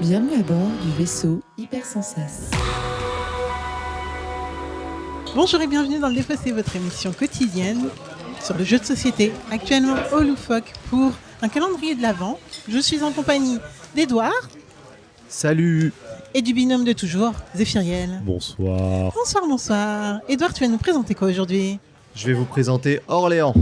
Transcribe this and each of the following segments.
Bienvenue à bord du vaisseau Hypersensas. Bonjour et bienvenue dans le Défaussé, votre émission quotidienne sur le jeu de société. Actuellement au Loufoque pour un calendrier de l'Avent. Je suis en compagnie d'Edouard. Salut. Et du binôme de toujours, Zéphiriel. Bonsoir. Bonsoir, bonsoir. Edouard, tu vas nous présenter quoi aujourd'hui ? Je vais vous présenter Orléans.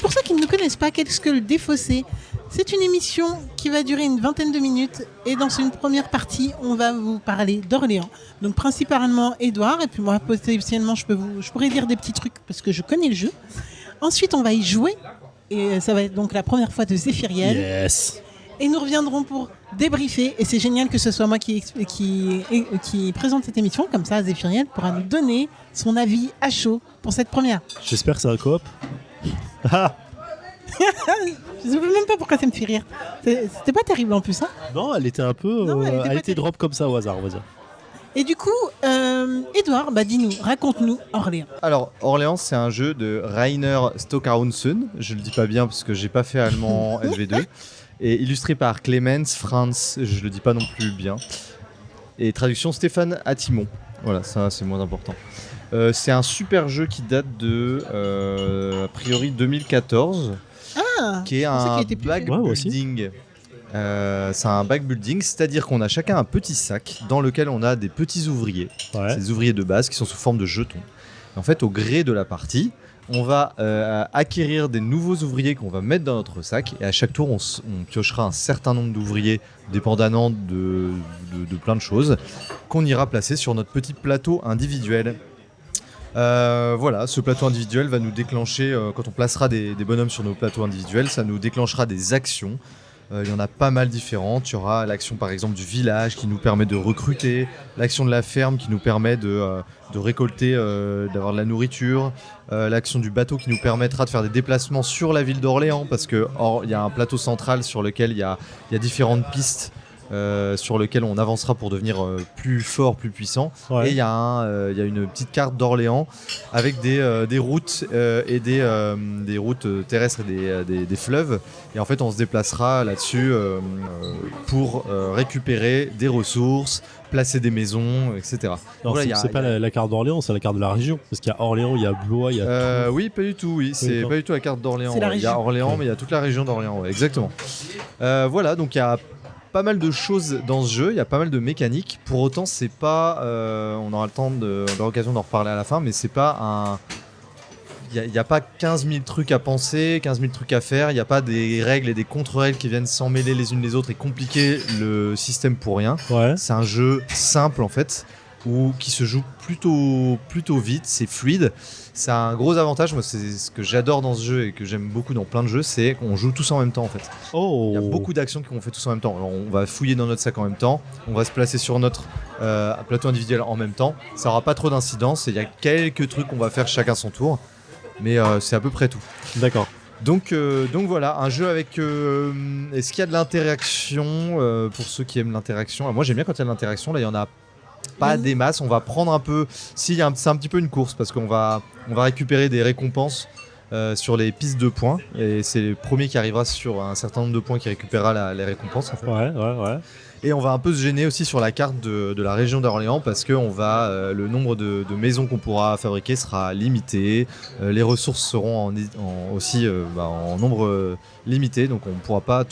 Pour ceux qui ne nous connaissent pas, qu'est-ce que le Défaussé ? C'est une émission qui va durer une vingtaine de minutes et dans une première partie, on va vous parler d'Orléans. Donc principalement Edouard et puis moi potentiellement je pourrais dire des petits trucs parce que je connais le jeu. Ensuite, on va y jouer et ça va être donc la première fois de Zéphiriel. Yes. Et nous reviendrons pour débriefer et c'est génial que ce soit moi qui présente cette émission, comme ça Zéphiriel pourra nous donner son avis à chaud pour cette première. J'espère que c'est un coop. Je ne sais même pas pourquoi ça me fait rire. C'était pas terrible en plus. Hein. Non, elle était un peu... Non, elle était drop comme ça au hasard, on va dire. Et du coup, Edouard, dis-nous, raconte-nous Orléans. Alors, Orléans, c'est un jeu de Rainer Stockhausen. Je le dis pas bien parce que j'ai pas fait allemand LV2. Et illustré par Clemens Franz, je le dis pas non plus bien. Et traduction Stéphane Attimon. Voilà, ça c'est moins important. C'est un super jeu qui date de, a priori, 2014. Qui est un backbuilding. C'est un backbuilding, c'est-à-dire qu'on a chacun un petit sac dans lequel on a des petits ouvriers. Ouais. C'est des ouvriers de base qui sont sous forme de jetons. Et en fait, au gré de la partie, on va acquérir des nouveaux ouvriers qu'on va mettre dans notre sac. Et à chaque tour, on piochera un certain nombre d'ouvriers, dépendamment de plein de choses, qu'on ira placer sur notre petit plateau individuel. Voilà, ce plateau individuel va nous déclencher, quand on placera des bonhommes sur nos plateaux individuels, ça nous déclenchera des actions. Il y en a pas mal différentes. Il y aura l'action par exemple du village qui nous permet de recruter, l'action de la ferme qui nous permet de récolter, d'avoir de la nourriture, l'action du bateau qui nous permettra de faire des déplacements sur la ville d'Orléans parce qu'il y a un plateau central sur lequel il y a différentes pistes. Sur lequel on avancera pour devenir plus fort, plus puissant. Ouais. Et il y a une petite carte d'Orléans avec des routes et des routes terrestres et des fleuves. Et en fait, on se déplacera là-dessus pour récupérer des ressources, placer des maisons, etc. Non, voilà, c'est pas la carte d'Orléans, c'est la carte de la région. Parce qu'il y a Orléans, il y a Blois, il y a tout. Oui, pas du tout. Oui, c'est pas du tout la carte d'Orléans. Il y a Orléans, mais il y a toute la région d'Orléans. Ouais, exactement. Voilà, donc il y a pas mal de choses dans ce jeu, il y a pas mal de mécaniques. Pour autant, c'est pas. On aura l'occasion d'en reparler à la fin, mais c'est pas un. Il n'y a pas 15 000 trucs à penser, 15 000 trucs à faire. Il n'y a pas des règles et des contre-règles qui viennent s'emmêler les unes les autres et compliquer le système pour rien. Ouais. C'est un jeu simple en fait, qui se joue plutôt vite, c'est fluide. Ça a un gros avantage, moi c'est ce que j'adore dans ce jeu et que j'aime beaucoup dans plein de jeux, c'est qu'on joue tous en même temps en fait. Il y a beaucoup d'actions qu'on fait tous en même temps. Alors, on va fouiller dans notre sac en même temps, on va se placer sur notre plateau individuel en même temps. Ça n'aura pas trop d'incidence et il y a quelques trucs qu'on va faire chacun son tour, mais c'est à peu près tout. D'accord. Donc voilà, un jeu avec... est-ce qu'il y a de l'interaction pour ceux qui aiment l'interaction? Alors, moi j'aime bien quand il y a de l'interaction, là il y en a pas des masses, on va prendre un peu... c'est un petit peu une course parce qu'on va récupérer des récompenses sur les pistes de points et c'est le premier qui arrivera sur un certain nombre de points qui récupérera les récompenses en fait. Ouais. Et on va un peu se gêner aussi sur la carte de la région d'Orléans parce que le nombre de maisons qu'on pourra fabriquer sera limité, les ressources seront aussi en nombre limité, donc tout le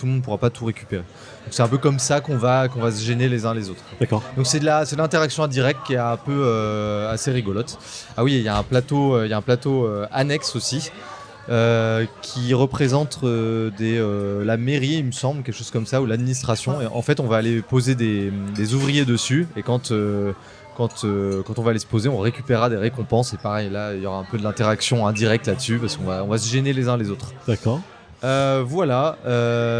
monde ne pourra pas tout récupérer. Donc c'est un peu comme ça qu'on va se gêner les uns les autres. D'accord. Donc c'est de l'interaction indirecte qui est un peu assez rigolote. Ah oui, il y a un plateau annexe aussi. Qui représente la mairie, il me semble, quelque chose comme ça, ou l'administration. Et en fait, on va aller poser des ouvriers dessus. Et quand on va les se poser, on récupérera des récompenses. Et pareil, là, il y aura un peu de l'interaction indirecte là-dessus, parce qu'on va se gêner les uns les autres. D'accord. Voilà,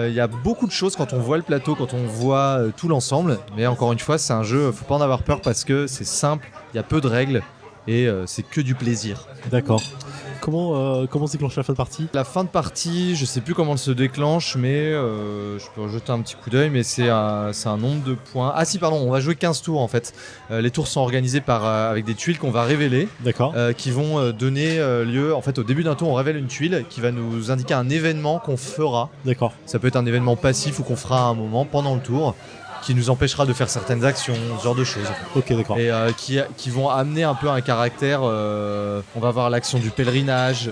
il y a beaucoup de choses quand on voit le plateau, quand on voit tout l'ensemble. Mais encore une fois, c'est un jeu, faut pas en avoir peur parce que c'est simple, il y a peu de règles et c'est que du plaisir. D'accord. Comment se déclenche la fin de partie? La fin de partie, je sais plus comment elle se déclenche, mais je peux jeter un petit coup d'œil, mais c'est un nombre de points. Ah si, pardon, on va jouer 15 tours en fait. Les tours sont organisés avec des tuiles qu'on va révéler, D'accord. qui vont donner lieu, en fait au début d'un tour on révèle une tuile qui va nous indiquer un événement qu'on fera. D'accord. Ça peut être un événement passif ou qu'on fera à un moment pendant le tour, qui nous empêchera de faire certaines actions, ce genre de choses. Ok, d'accord. Et qui vont amener un peu un caractère. On va avoir l'action du pèlerinage,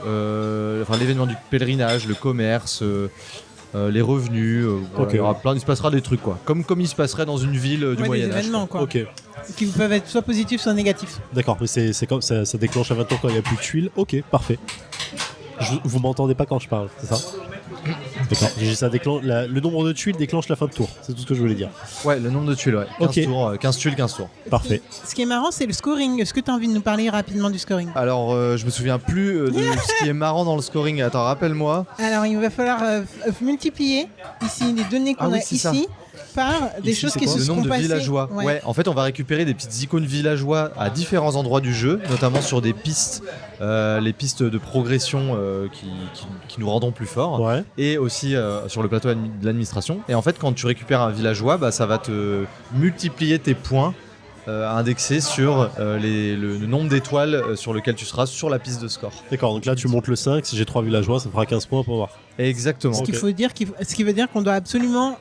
l'événement du pèlerinage, le commerce, les revenus. Voilà, Ok. il se passera des trucs quoi. Comme il se passerait dans une ville du des Moyen-Âge. événements, quoi. Ok, Qui peuvent être soit positifs, soit négatifs. d'accord. Mais c'est comme ça déclenche à 20 tours quand il n'y a plus de tuiles. Ok, parfait. Vous m'entendez pas quand je parle, c'est ça? D'accord. Le nombre de tuiles déclenche la fin de tour. C'est tout ce que je voulais dire. Ouais, le nombre de tuiles, ouais. 15 Ok. tours, 15 tuiles, 15 tours. Parfait. Ce qui est marrant, c'est le scoring. Est-ce que tu as envie de nous parler rapidement du scoring? Alors, je me souviens plus de ce qui est marrant dans le scoring. Attends, rappelle-moi. Alors, il va falloir multiplier ici les données qu'on a c'est ça. ici par des Ici, choses c'est qui quoi se Le sont nombre de passées. villageois. Ouais, en fait, on va récupérer des petites icônes villageois à différents endroits du jeu, notamment sur des pistes, les pistes de progression qui nous rendront plus forts, Ouais. et aussi sur le plateau de l'administration. Et en fait, quand tu récupères un villageois, ça va te multiplier tes points indexés sur le nombre d'étoiles sur lequel tu seras sur la piste de score. D'accord. Donc là, tu montes le 5. Si j'ai 3 villageois, ça me fera 15 points pour voir. Exactement. Ce Ok. qui veut dire qu'on doit absolument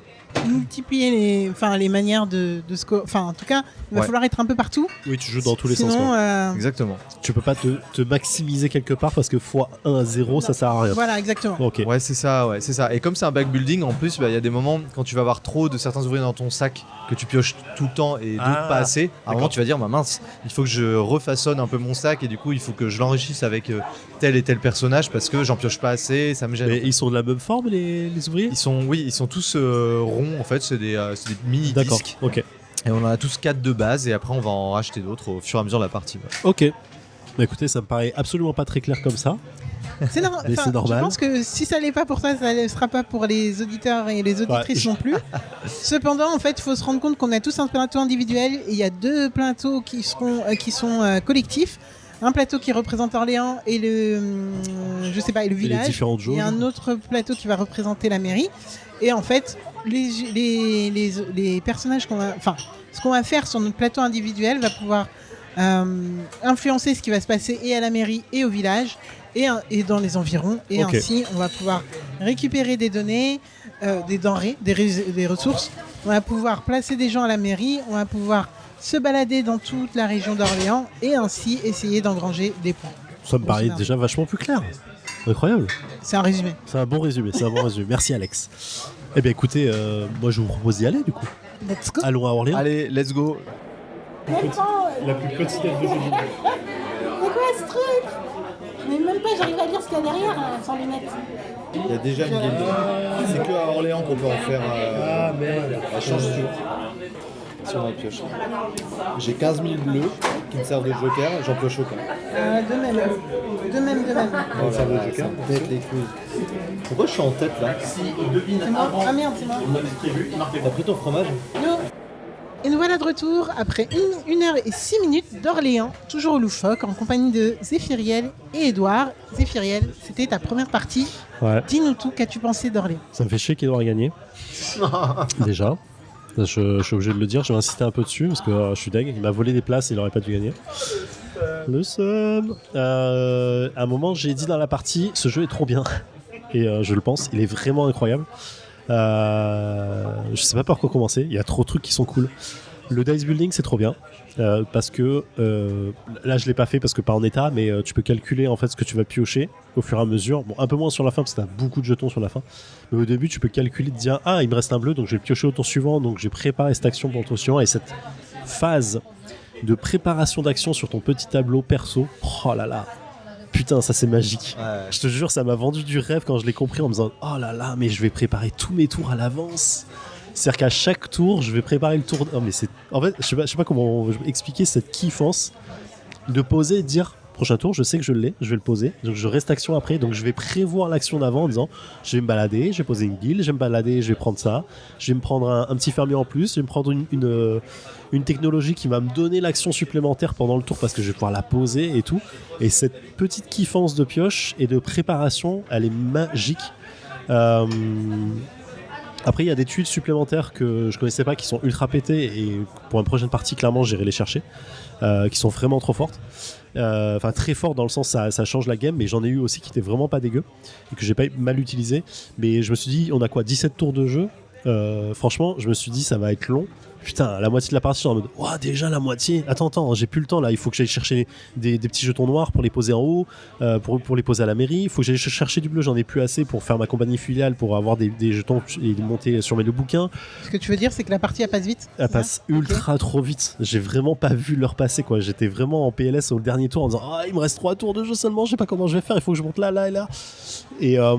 multiplier les manières de score. Enfin, en tout cas, il va Ouais. falloir être un peu partout. Oui, tu joues dans tous les Sinon, sens. Ouais. Exactement. Tu peux pas te maximiser quelque part parce que x1 à 0, ça sert à rien. Voilà, exactement. Ok. Ouais, c'est ça. Et comme c'est un backbuilding, en plus, il y a des moments quand tu vas avoir trop de certains ouvriers dans ton sac que tu pioches tout le temps et d'autres pas assez. À un moment, tu vas dire, mince, il faut que je refaçonne un peu mon sac et du coup, il faut que je l'enrichisse avec tel et tel personnage parce que j'en pioche pas assez, ça me gêne. Mais ils sont de la même forme, les ouvriers? Ils sont tous ronds en fait, c'est des mini D'accord. disques. Ok. Et on en a tous 4 de base et après on va en racheter d'autres au fur et à mesure de la partie. Ouais. Ok. Bah écoutez, ça me paraît absolument pas très clair comme ça. C'est Mais c'est normal. Je pense que si ça l'est pas pour toi, ça ne sera pas pour les auditeurs et les auditrices non plus. Cependant, en fait, il faut se rendre compte qu'on a tous un plateau individuel et il y a 2 plateaux qui sont collectifs. Un plateau qui représente Orléans et le village. différentes Et un jauges. autre plateau qui va représenter la mairie. Et en fait, les personnages ce qu'on va faire sur notre plateau individuel va pouvoir influencer ce qui va se passer et à la mairie et au village et dans les environs. Et Ok. ainsi, on va pouvoir récupérer des données, des denrées, des ressources. On va pouvoir placer des gens à la mairie. On va pouvoir se balader dans toute la région d'Orléans et ainsi essayer d'engranger des points. Ça me paraît Bon, déjà vachement plus clair. Incroyable. C'est un résumé. C'est un bon résumé. Merci Alex. Eh bien écoutez, moi je vous propose d'y aller du coup. Let's go. Allons à Orléans. Allez, let's go. La plus petite des deux. C'est quoi ce truc? Mais même pas, j'arrive à lire ce qu'il y a derrière sans lunettes. Il y a déjà une guilde. C'est que à Orléans qu'on peut en faire. Ah merde. Elle change tout. Si on la pioche. J'ai 15 000 bleus qui me servent de joker, j'en pioche aucun. De même. Ça me joker. Tête les couilles. Pourquoi je suis en tête là? C'est moi. Ah merde, c'est moi. T'as pris ton fromage? Et nous voilà de retour après 1h06 d'Orléans, toujours au loufoque, en compagnie de Zéphiriel et Edouard. Zéphiriel, c'était ta première partie. Ouais. Dis-nous tout, qu'as-tu pensé d'Orléans? Ça me fait chier qu'Edouard ait gagné. Déjà. Je suis obligé de le dire, je vais insister un peu dessus parce que je suis deg. Il m'a volé des places et il aurait pas dû gagner. Le seum. À un moment, j'ai dit dans la partie, ce jeu est trop bien. Et je le pense, il est vraiment incroyable. Je sais pas par quoi commencer, il y a trop de trucs qui sont cool. Le dice building, c'est trop bien. Parce que là, je l'ai pas fait parce que pas en état, mais tu peux calculer en fait ce que tu vas piocher au fur et à mesure. Bon, un peu moins sur la fin parce que t'as beaucoup de jetons sur la fin. Mais au début, tu peux calculer, te dire il me reste un bleu, donc je vais le piocher au tour suivant, donc j'ai préparé cette action pour le tour suivant. Et cette phase de préparation d'action sur ton petit tableau perso, oh là là, putain, ça c'est magique. Ouais. Je te jure, ça m'a vendu du rêve quand je l'ai compris en me disant oh là là, mais je vais préparer tous mes tours à l'avance. C'est-à-dire qu'à chaque tour, je vais préparer le tour. Non, mais c'est. En fait, je sais pas comment expliquer cette kiffance de poser et de dire prochain tour, je sais que je l'ai, je vais le poser, donc je reste action après, donc je vais prévoir l'action d'avant en disant je vais me balader, je vais poser une guilde, je vais me balader, je vais prendre ça, je vais me prendre un petit fermier en plus, je vais me prendre une technologie qui va me donner l'action supplémentaire pendant le tour parce que je vais pouvoir la poser et tout. Et cette petite kiffance de pioche et de préparation, elle est magique. Après, il y a des tuiles supplémentaires que je connaissais pas qui sont ultra pétées et pour une prochaine partie, clairement, j'irai les chercher, qui sont vraiment trop fortes. Enfin, très fortes dans le sens ça change la game, mais j'en ai eu aussi qui étaient vraiment pas dégueu et que j'ai pas mal utilisé. Mais je me suis dit, on a quoi, 17 tours de jeu. Franchement, je me suis dit, ça va être long. Putain, la moitié de la partie, je suis en mode, ouah, déjà la moitié. Attends, j'ai plus le temps là. Il faut que j'aille chercher des petits jetons noirs pour les poser en haut, pour les poser à la mairie. Il faut que j'aille chercher du bleu, j'en ai plus assez pour faire ma compagnie filiale, pour avoir des jetons et monter sur mes deux bouquins. Ce que tu veux dire, c'est que la partie elle passe vite. Elle passe ultra trop vite. J'ai vraiment pas vu l'heure passer, quoi. J'étais vraiment en PLS au dernier tour en disant, ah, il me reste 3 tours de jeu seulement, je sais pas comment je vais faire. Il faut que je monte là et là. Et en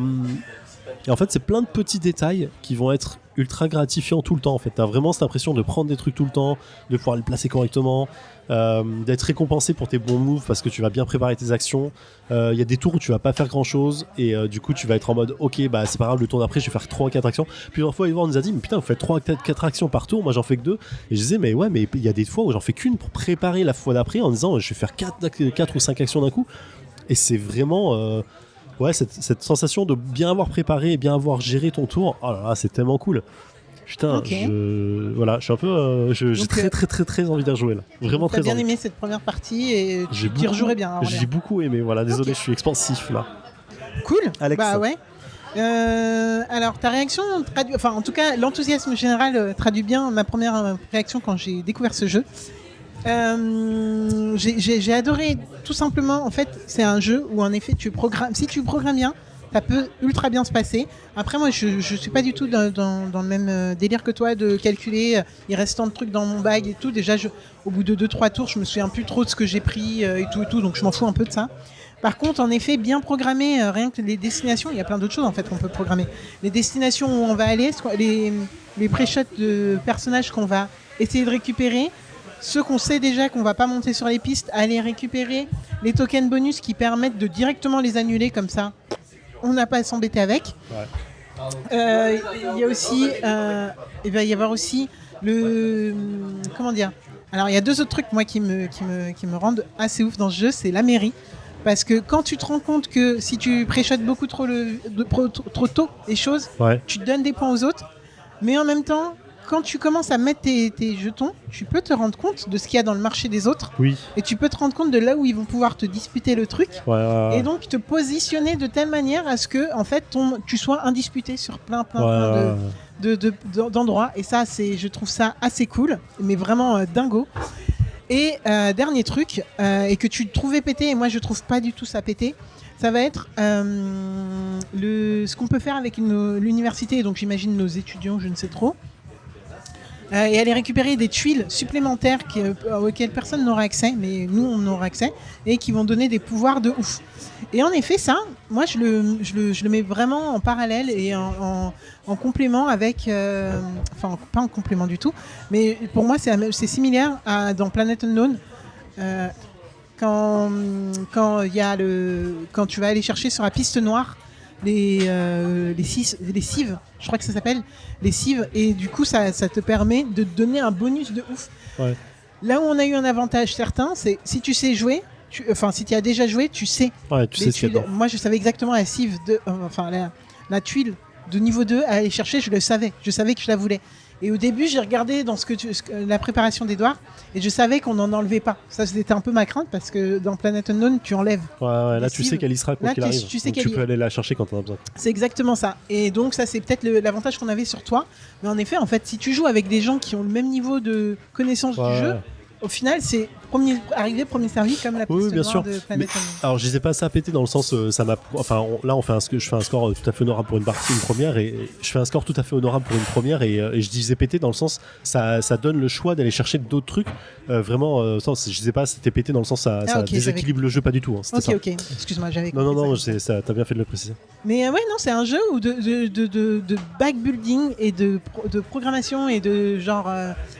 fait, c'est plein de petits détails qui vont être ultra gratifiants tout le temps. En fait, t'as vraiment cette impression de prendre des trucs tout le temps, de pouvoir les placer correctement, d'être récompensé pour tes bons moves parce que tu vas bien préparer tes actions. Il y a des tours où tu vas pas faire grand chose et du coup tu vas être en mode ok, bah c'est pas grave, le tour d'après je vais faire 3 ou 4 actions. Plusieurs fois Yvonne nous a dit mais putain, vous faites 3 ou 4 actions par tour, moi j'en fais que 2. Et je disais mais ouais, mais il y a des fois où j'en fais qu'une pour préparer la fois d'après en disant je vais faire 4 ou 5 actions d'un coup. Et c'est vraiment ouais, cette sensation de bien avoir préparé et bien avoir géré ton tour, oh là là, c'est tellement cool. Putain, voilà, je suis un peu, j'ai très envie d'y rejouer là. Vraiment très envie. T'as bien aimé cette première partie et tu y rejouerais bien. J'ai beaucoup aimé, voilà, désolé, je suis expansif là. Cool. Alex. Bah ouais. Alors ta réaction traduit, enfin en tout cas l'enthousiasme général traduit bien ma première réaction quand j'ai découvert ce jeu. J'ai adoré tout simplement. En fait, c'est un jeu où en effet si tu programmes bien, ça peut ultra bien se passer. Après moi je suis pas du tout dans le même délire que toi de calculer il reste tant de trucs dans mon bag et tout. Déjà au bout de 2-3 tours je me souviens plus trop de ce que j'ai pris et tout, donc je m'en fous un peu de ça. Par contre, en effet, bien programmer, rien que les destinations, il y a plein d'autres choses en fait qu'on peut programmer. Les destinations où on va aller, les pré-shots de personnages qu'on va essayer de récupérer, ceux qu'on sait déjà qu'on va pas monter sur les pistes, aller récupérer les tokens bonus qui permettent de directement les annuler comme ça. On n'a pas à s'embêter avec. Ouais. Il y a aussi, il va y avoir aussi comment dire. Alors il y a 2 autres trucs moi qui me rendent assez ouf dans ce jeu, c'est la mairie. Parce que quand tu te rends compte que si tu pré-shottes beaucoup trop tôt les choses, ouais, tu donnes des points aux autres. Mais en même temps, quand tu commences à mettre tes jetons, tu peux te rendre compte de ce qu'il y a dans le marché des autres. Oui. Et tu peux te rendre compte de là où ils vont pouvoir te disputer le truc. Ouais. Et donc te positionner de telle manière à ce que en fait, tu sois indisputé sur plein d'endroits. Et ça, je trouve ça assez cool, mais vraiment dingo. Et dernier truc, et que tu trouvais pété, et moi je trouve pas du tout ça pété, ça va être ce qu'on peut faire avec l'université, donc j'imagine nos étudiants, je ne sais trop, et aller récupérer des tuiles supplémentaires auxquelles personne n'aura accès, mais nous on aura accès, et qui vont donner des pouvoirs de ouf. Et en effet ça, moi je le mets vraiment en parallèle et en complément avec, enfin pas en complément du tout, mais pour moi c'est similaire dans Planet Unknown, quand tu vas aller chercher sur la piste noire les cives, je crois que ça s'appelle les cives, et du coup ça te permet de te donner un bonus de ouf. Ouais. Là où on a eu un avantage certain, c'est si tu sais jouer, si tu as déjà joué, tu sais. Ouais, tu sais ce qu'il y a dedans. Moi je savais exactement la cive la tuile de niveau 2 à aller chercher, je savais que je la voulais. Et au début, j'ai regardé dans la préparation d'Edouard et je savais qu'on n'en enlevait pas. Ça, c'était un peu ma crainte parce que dans Planet Unknown, tu enlèves. Ouais, là, tu sais qu'elle y sera quoi qu'il arrive. Tu peux aller la chercher quand on a besoin. C'est exactement ça. Et donc, ça, c'est peut-être l'avantage qu'on avait sur toi. Mais en effet, en fait, si tu joues avec des gens qui ont le même niveau de connaissance du jeu, au final, c'est premier servi comme la piste noire de Planet Unknown. Alors, je disais pas ça péter dans le sens, ça m'a. Enfin, là, je fais un score tout à fait honorable pour une partie, une première, et je fais un score tout à fait honorable pour une première, et je disais péter dans le sens, ça donne le choix d'aller chercher d'autres trucs. Vraiment, je disais pas c'était péter dans le sens, ça déséquilibre le jeu pas du tout. Hein, ok. Excuse-moi, j'avais. Non, t'as bien fait de le préciser. Mais ouais, non, c'est un jeu où de back building et de programmation et de genre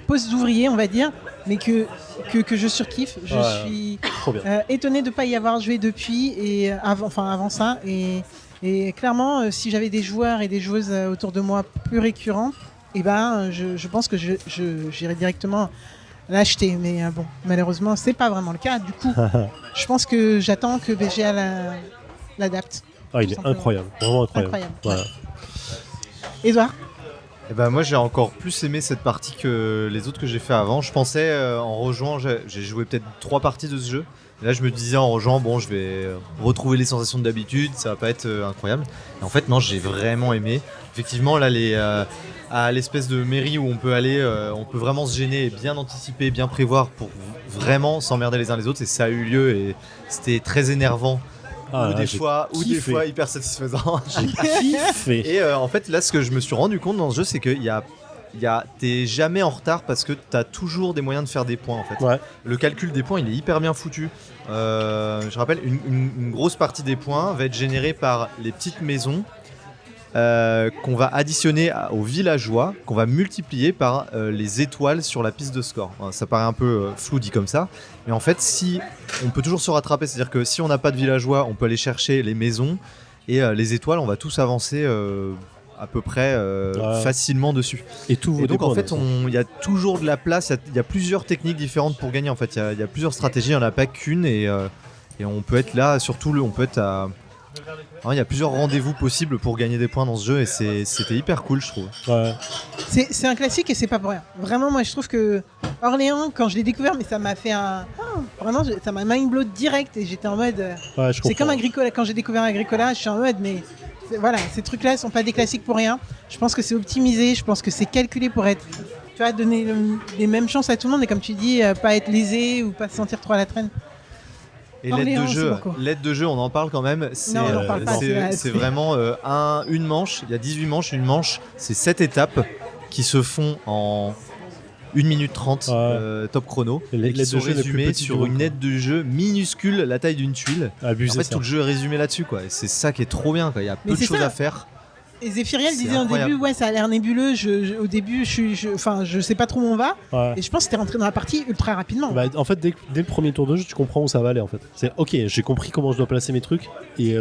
poste d'ouvrier, on va dire, mais que je surkiffe. Je Ouais. suis Trop bien. étonnée de ne pas y avoir joué depuis, et avant ça. Et clairement, si j'avais des joueurs et des joueuses autour de moi plus récurrents, eh ben, je pense que j'irais directement l'acheter. Mais bon, malheureusement, c'est pas vraiment le cas. Du coup, je pense que j'attends que BGA l'adapte. Ah, il est simplement. incroyable, vraiment incroyable. Incroyable. Voilà. Edouard? Et ben moi j'ai encore plus aimé cette partie que les autres que j'ai fait avant. Je pensais en rejoignant, j'ai joué peut-être 3 parties de ce jeu. Et là je me disais en rejoignant, bon je vais retrouver les sensations d'habitude, ça va pas être incroyable. Et en fait non, j'ai vraiment aimé. Effectivement là à l'espèce de mairie où on peut aller, on peut vraiment se gêner et bien anticiper, bien prévoir pour vraiment s'emmerder les uns les autres. Et ça a eu lieu et c'était très énervant. Ah, ou là, des j'ai fois kiffé. hyper satisfaisant. J'ai kiffé. Et en fait, là, ce que je me suis rendu compte dans ce jeu, c'est que t'es jamais en retard parce que t'as toujours des moyens de faire des points en fait. Ouais. Le calcul des points, il est hyper bien foutu. Je rappelle, une grosse partie des points va être générée par les petites maisons qu'on va additionner aux villageois, qu'on va multiplier par les étoiles sur la piste de score. Ça paraît un peu flou dit comme ça, mais en fait, si on peut toujours se rattraper, c'est-à-dire que si on n'a pas de villageois, on peut aller chercher les maisons et les étoiles, on va tous avancer à peu près facilement dessus. Et tout vaut Et donc des en points, fait, il y a toujours de la place, il y a plusieurs techniques différentes pour gagner. En fait, il y a plusieurs stratégies, il n'y en a pas qu'une et on peut être là, surtout on peut être à... Il y a plusieurs rendez-vous possibles pour gagner des points dans ce jeu et c'était hyper cool, je trouve. Ouais. C'est un classique et c'est pas pour rien. Vraiment, moi je trouve que Orléans, quand je l'ai découvert, mais ça m'a fait vraiment, ça m'a mind blow direct et j'étais en mode. Ouais, je C'est comprends. comme Agricola. Quand j'ai découvert Agricola, je suis en mode, mais voilà, ces trucs-là sont pas des classiques pour rien. Je pense que c'est optimisé, je pense que c'est calculé pour être, tu vois, donner les mêmes chances à tout le monde et comme tu dis, pas être lésé ou pas se sentir trop à la traîne. Et Orléans, c'est beaucoup. l'aide de jeu, on en parle quand même. Non, on en parle pas, c'est vraiment une manche. Il y a 18 manches. Une manche, c'est 7 étapes qui se font en 1 minute 30 top chrono. Et Et l'aide qui sont de jeu est la plus résumées petite sur du une monde, aide de jeu minuscule, la taille d'une tuile. Abusé En fait, ça. tout le jeu est résumé là-dessus, quoi. Et c'est ça qui est trop bien, quoi. Il y a Mais peu de c'est choses ça. à faire. Et Zéphiriel C'est disait au incroyable. début, ouais, ça a l'air nébuleux. Au début, je sais pas trop où on va. Ouais. Et je pense que t'es rentré dans la partie ultra rapidement. Bah, en fait, dès le premier tour de jeu, tu comprends où ça va aller. En fait, c'est ok, j'ai compris comment je dois placer mes trucs. Et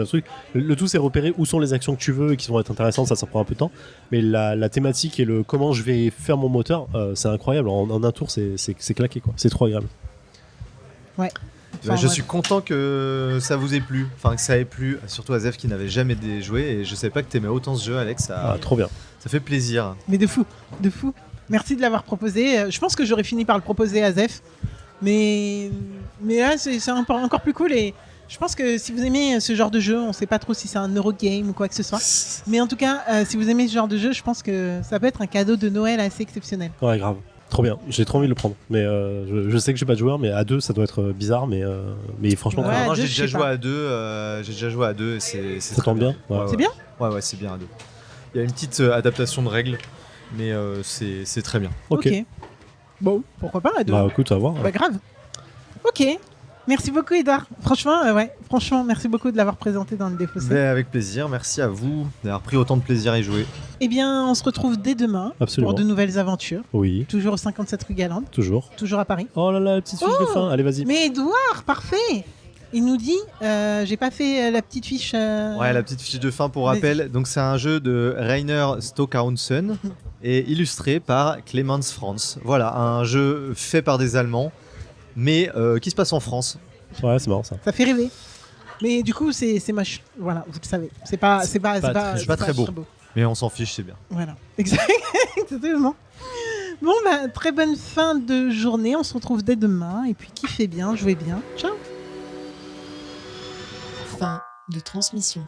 le tout, c'est repérer où sont les actions que tu veux et qui vont être intéressantes. Ça prend un peu de temps. Mais la thématique et le comment je vais faire mon moteur, c'est incroyable. En un tour, c'est claqué, quoi. C'est trop agréable. Enfin, Je ouais. suis content que ça vous ait plu, enfin que ça ait plu, surtout à Zef qui n'avait jamais joué. Et je savais pas que t'aimais autant ce jeu, Alex. Ah, trop bien. Ça fait plaisir. Mais de fou, de fou. Merci de l'avoir proposé. Je pense que j'aurais fini par le proposer à Zef. Mais là, c'est encore plus cool. Et je pense que si vous aimez ce genre de jeu, on sait pas trop si c'est un Eurogame ou quoi que ce soit. Mais en tout cas, si vous aimez ce genre de jeu, je pense que ça peut être un cadeau de Noël assez exceptionnel. Ouais, grave. Trop bien. J'ai trop envie de le prendre. Mais je sais que j'ai pas de joueur, mais à deux, ça doit être bizarre. Mais franchement, Ouais, trop bien. à Non, deux, j'ai je déjà sais joué pas. à deux. J'ai déjà joué à deux. Et c'est Ça très tombe bien. Ouais. C'est bien. Ouais, c'est bien à deux. Il y a une petite adaptation de règles, mais c'est très bien. Ok. Bon, pourquoi pas à deux. Bah écoute, à voir. Bah grave. Ok. Merci beaucoup, Edouard. Franchement, merci beaucoup de l'avoir présenté dans le Défaussé. Mais avec plaisir. Merci à vous d'avoir pris autant de plaisir à y jouer. Eh bien, on se retrouve dès demain Absolument. pour de nouvelles aventures. Oui, Toujours au 57 rue Galande, toujours. toujours à Paris. Oh là là, la petite fiche de fin. Allez, vas-y. Mais Edouard, parfait. Il nous dit, j'ai pas fait la petite fiche. Ouais, la petite fiche de fin pour Vas-y. rappel. Donc c'est un jeu de Rainer Stockhausen et illustré par Clemens Franz. Voilà, un jeu fait par des Allemands, mais qui se passe en France. Ouais, c'est marrant ça. Ça fait rêver. Mais du coup, c'est moche. Voilà, vous le savez. C'est pas très beau. Mais on s'en fiche, c'est bien. Voilà, exactement. Bon, bah, très bonne fin de journée. On se retrouve dès demain. Et puis, kiffez bien, jouez bien. Ciao. Fin de transmission.